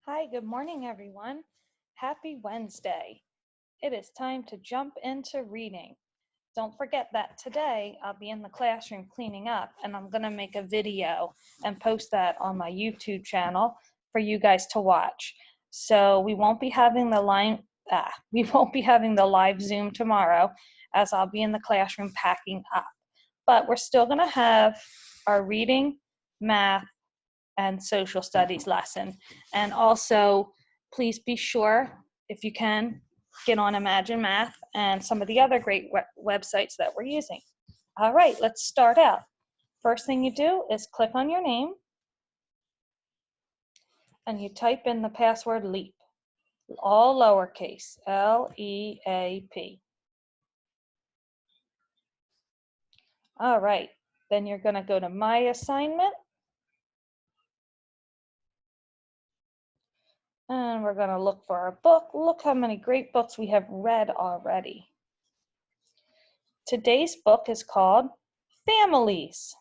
Hi, good morning, everyone. Happy Wednesday. It is time to jump into reading. Don't forget that today I'll be in the classroom cleaning up and I'm going to make a video and post that on my YouTube channel for you guys to watch. So we won't be having the live Zoom tomorrow as I'll be in the classroom packing up. But we're still going to have our reading, math, and social studies lesson. And also, please be sure, if you can, get on Imagine Math and some of the other great websites that we're using. All right, let's start out. First thing you do is click on your name and you type in the password LEAP, all lowercase, L-E-A-P. All right, then you're going to go to My Assignment. And we're going to look for our book. Look how many great books we have read already. Today's book is called Families.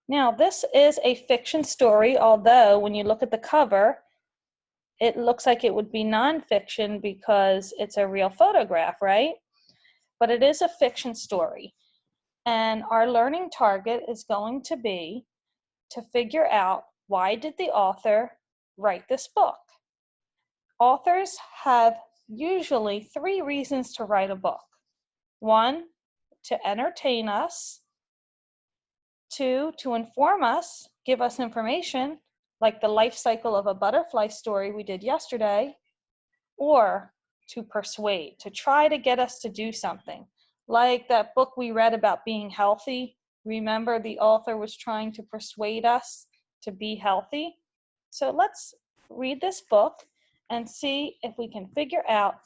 Now, this is a fiction story, although when you look at the cover, it looks like it would be nonfiction because it's a real photograph, right? But it is a fiction story. And our learning target is going to be to figure out, why did the author write this book? Authors have usually 3 reasons to write a book. 1, to entertain us. 2, to inform us, give us information, like the life cycle of a butterfly story we did yesterday. Or to persuade, to try to get us to do something. Like that book we read about being healthy. Remember, the author was trying to persuade us to be healthy. So let's read this book and see if we can figure out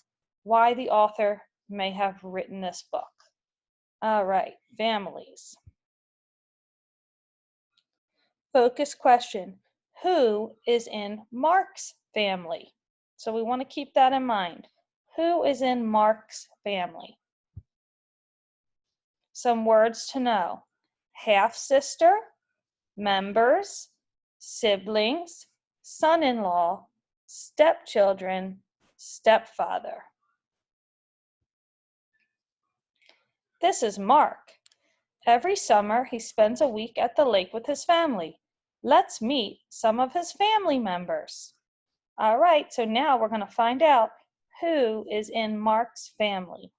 why the author may have written this book. All right, families. Focus question: who is in Mark's family? So we want to keep that in mind. Who is in Mark's family? Some words to know: half-sister, members, siblings, son-in-law, stepchildren, stepfather. This is Mark. Every summer he spends a week at the lake with his family. Let's meet some of his family members. All right, so now we're going to find out who is in Mark's family.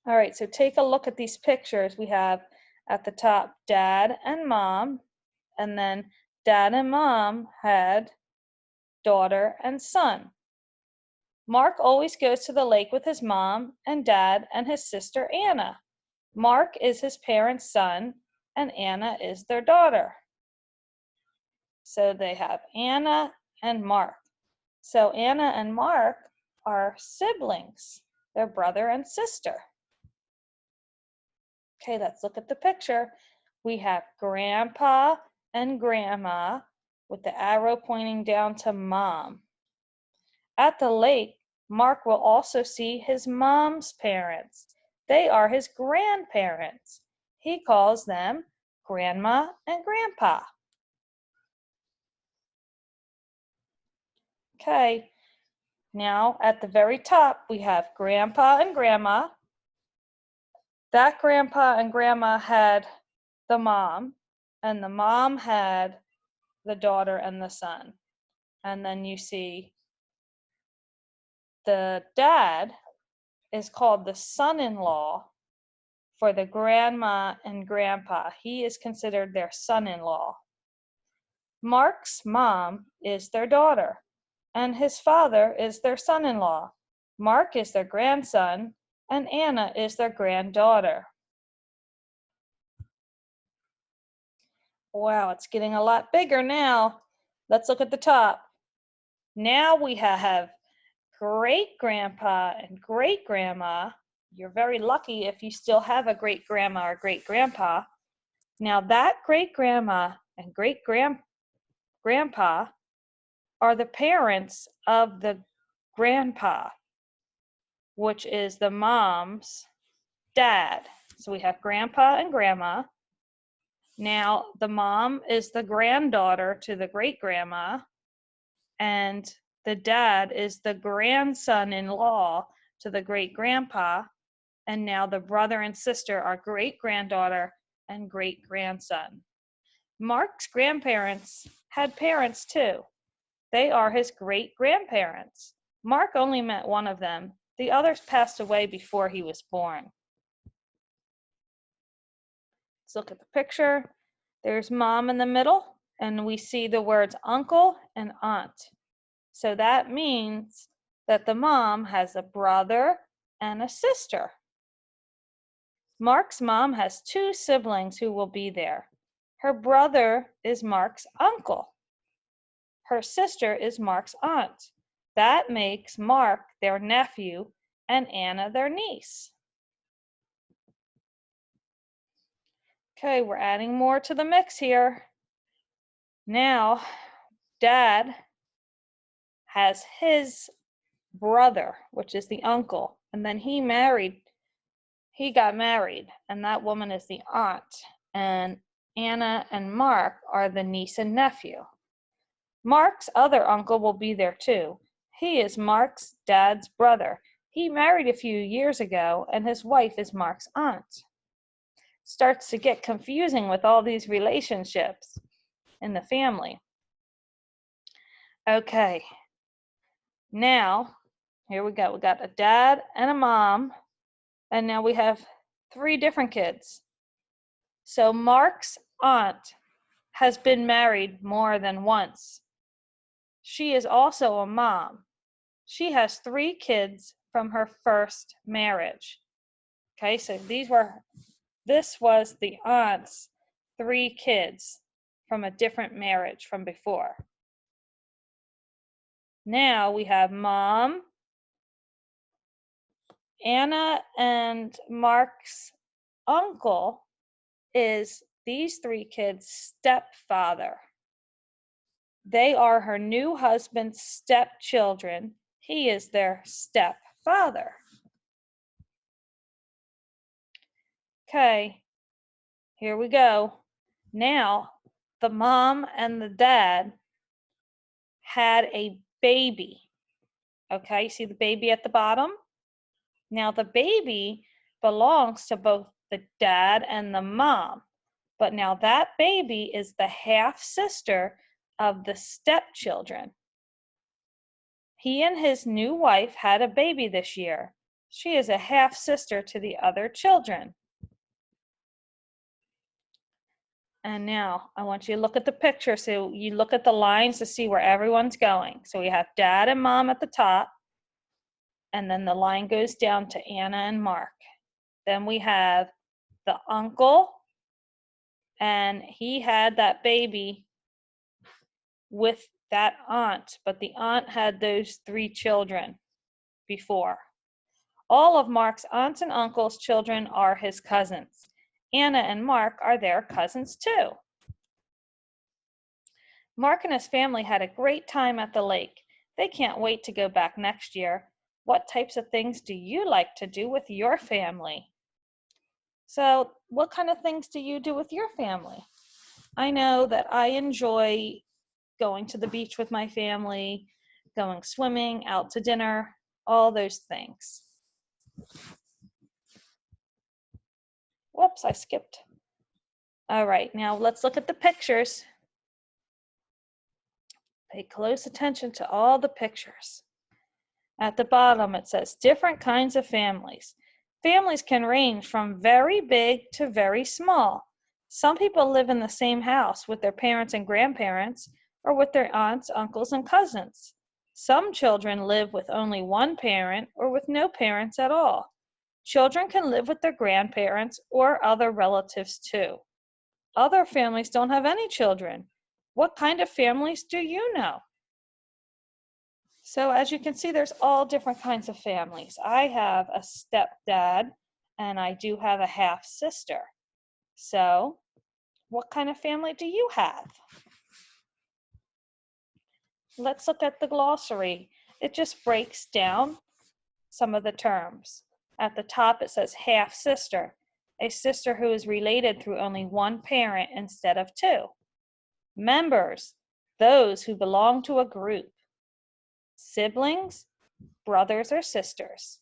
All right, so take a look at these pictures. We have at the top dad and mom, and then dad and mom had daughter and son. Mark always goes to the lake with his mom and dad and his sister Anna. Mark is his parents' son and Anna is their daughter. So they have Anna and Mark. So Anna and Mark are siblings. They're brother and sister. Okay, let's look at the picture. We have grandpa and grandma with the arrow pointing down to mom. At the lake, Mark will also see his mom's parents. They are his grandparents. He calls them grandma and grandpa. Okay, now at the very top, we have grandpa and grandma. That grandpa and grandma had the mom, and the mom had the daughter and the son. And then you see the dad is called the son-in-law for the grandma and grandpa. He is considered their son-in-law. Mark's mom is their daughter, and his father is their son-in-law. Mark is their grandson, and Anna is their granddaughter. Wow, it's getting a lot bigger now. Let's look at the top. Now we have great-grandpa and great-grandma. You're very lucky if you still have a great-grandma or great-grandpa. Now that great-grandma and great-grandpa are the parents of the grandpa, which is the mom's dad. So we have grandpa and grandma. Now, the mom is the granddaughter to the great-grandma, and the dad is the grandson-in-law to the great-grandpa, and now the brother and sister are great-granddaughter and great-grandson. Mark's grandparents had parents too. They are his great-grandparents. Mark only met one of them. The others passed away before he was born. Let's look at the picture. There's mom in the middle, and we see the words uncle and aunt. So that means that the mom has a brother and a sister. Mark's mom has 2 siblings who will be there. Her brother is Mark's uncle. Her sister is Mark's aunt. That makes Mark their nephew and Anna their niece. Okay, we're adding more to the mix here. Now, Dad has his brother, which is the uncle, and then he got married, and that woman is the aunt, and Anna and Mark are the niece and nephew. Mark's other uncle will be there too. He is Mark's dad's brother. He married a few years ago, and his wife is Mark's aunt. Starts to get confusing with all these relationships in the family. Okay, now here we go. We got a dad and a mom, and now we have 3 different kids. So Mark's aunt has been married more than once. She is also a mom. She has 3 kids from her first marriage. Okay, so this was the aunt's 3 kids from a different marriage from before. Now we have mom, Anna, and Mark's uncle is these 3 kids' stepfather. They are her new husband's stepchildren. He is their stepfather. Okay, here we go. Now, the mom and the dad had a baby. Okay, see the baby at the bottom? Now, the baby belongs to both the dad and the mom, but now that baby is the half-sister of the stepchildren. He and his new wife had a baby this year. She is a half-sister to the other children. And now I want you to look at the picture. So you look at the lines to see where everyone's going. So we have dad and mom at the top, and then the line goes down to Anna and Mark. Then we have the uncle, and he had that baby with that aunt, but the aunt had those 3 children before. All of Mark's aunts and uncles' children are his cousins. Anna and Mark are their cousins too. Mark and his family had a great time at the lake. They can't wait to go back next year. What types of things do you like to do with your family? So, what kind of things do you do with your family? I know that I enjoy going to the beach with my family, going swimming, out to dinner, all those things. Whoops, I skipped. All right, now let's look at the pictures. Pay close attention to all the pictures. At the bottom, it says different kinds of families. Families can range from very big to very small. Some people live in the same house with their parents and grandparents, or with their aunts, uncles, and cousins. Some children live with only one parent or with no parents at all. Children can live with their grandparents or other relatives too. Other families don't have any children. What kind of families do you know? So as you can see, there's all different kinds of families. I have a stepdad, and I do have a half-sister. So what kind of family do you have? Let's look at the glossary. It just breaks down some of the terms. At the top, it says half-sister. A sister who is related through only one parent instead of two. Members, those who belong to a group. Siblings, brothers or sisters.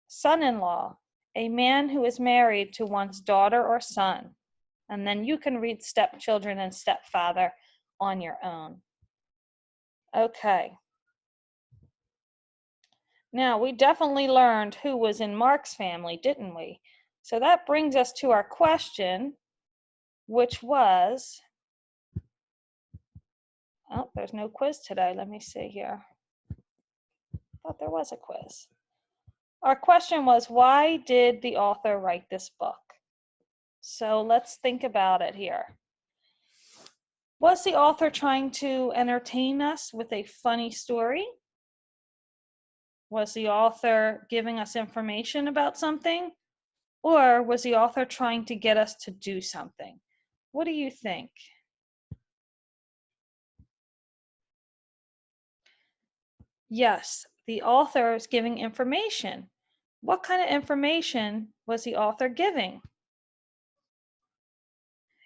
Son-in-law, a man who is married to one's daughter or son. And then you can read stepchildren and stepfather on your own. Okay. Now, we definitely learned who was in Mark's family, didn't we? So that brings us to our question, which was, oh, there's no quiz today. Let me see here. I thought there was a quiz. Our question was, why did the author write this book? So let's think about it here. Was the author trying to entertain us with a funny story? Was the author giving us information about something? Or was the author trying to get us to do something? What do you think? Yes, the author is giving information. What kind of information was the author giving?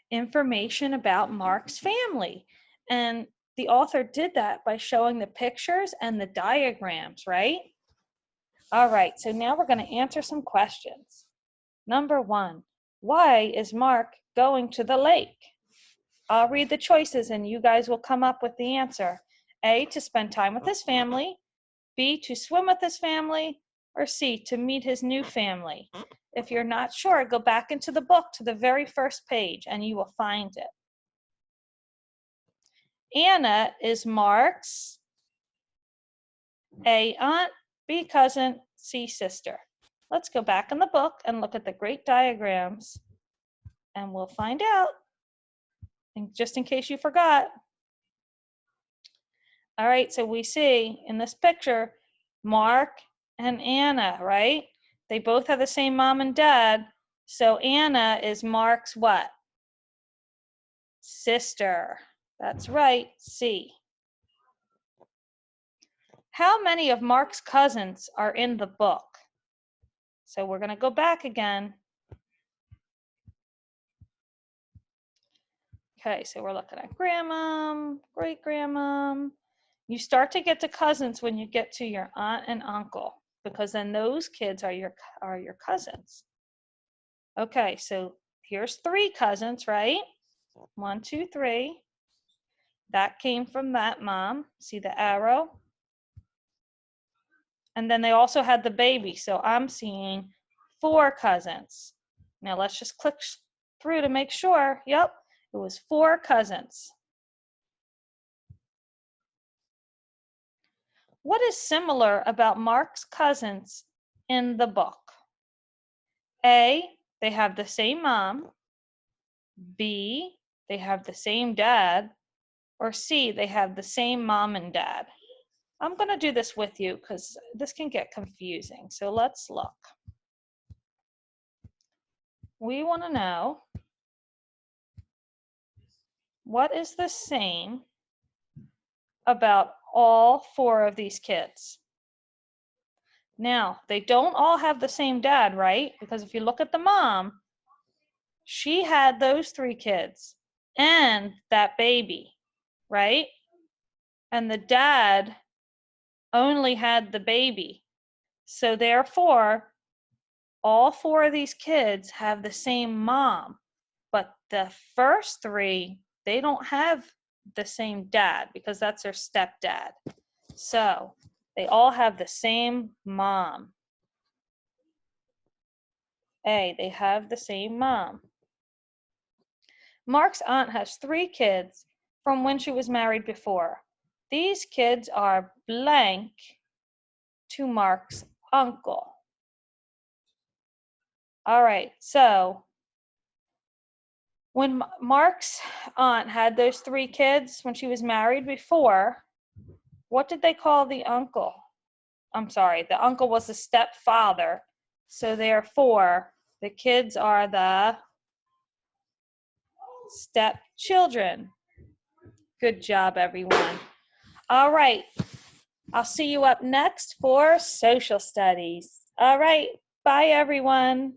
Information about Mark's family. And the author did that by showing the pictures and the diagrams, right? All right, so now we're going to answer some questions. Number 1, why is Mark going to the lake? I'll read the choices and you guys will come up with the answer. A, to spend time with his family. B, to swim with his family. Or C, to meet his new family. If you're not sure, go back into the book to the very first page and you will find it. Anna is Mark's A, aunt, B, cousin, C, sister. Let's go back in the book and look at the great diagrams and we'll find out. And just in case you forgot. All right, so we see in this picture, Mark and Anna, right? They both have the same mom and dad. So Anna is Mark's what? Sister. That's right, C. How many of Mark's cousins are in the book? So we're going to go back again. Okay, so we're looking at grandma, great-grandma. You start to get to cousins when you get to your aunt and uncle, because then those kids are your cousins. Okay, so here's 3 cousins, right? 1, 2, 3. That came from that mom. See the arrow? And then they also had the baby, so I'm seeing 4 cousins. Now let's just click through to make sure. Yep, it was 4 cousins. What is similar about Mark's cousins in the book? A, they have the same mom. B, they have the same dad. Or C, they have the same mom and dad. I'm going to do this with you because this can get confusing. So let's look. We want to know what is the same about all 4 of these kids. Now, they don't all have the same dad, right? Because if you look at the mom, she had those 3 kids and that baby, right? And the dad only had the baby. So therefore, all 4 of these kids have the same mom, but the first 3, they don't have the same dad because that's their stepdad. So they all have the same mom. A, they have the same mom. Mark's aunt has 3 kids from when she was married before. These kids are blank to Mark's uncle. All right, so when Mark's aunt had those 3 kids when she was married before, what did they call the uncle? I'm sorry, the uncle was the stepfather. So therefore, the kids are the stepchildren. Good job, everyone. All right, I'll see you up next for social studies. All right, bye, everyone.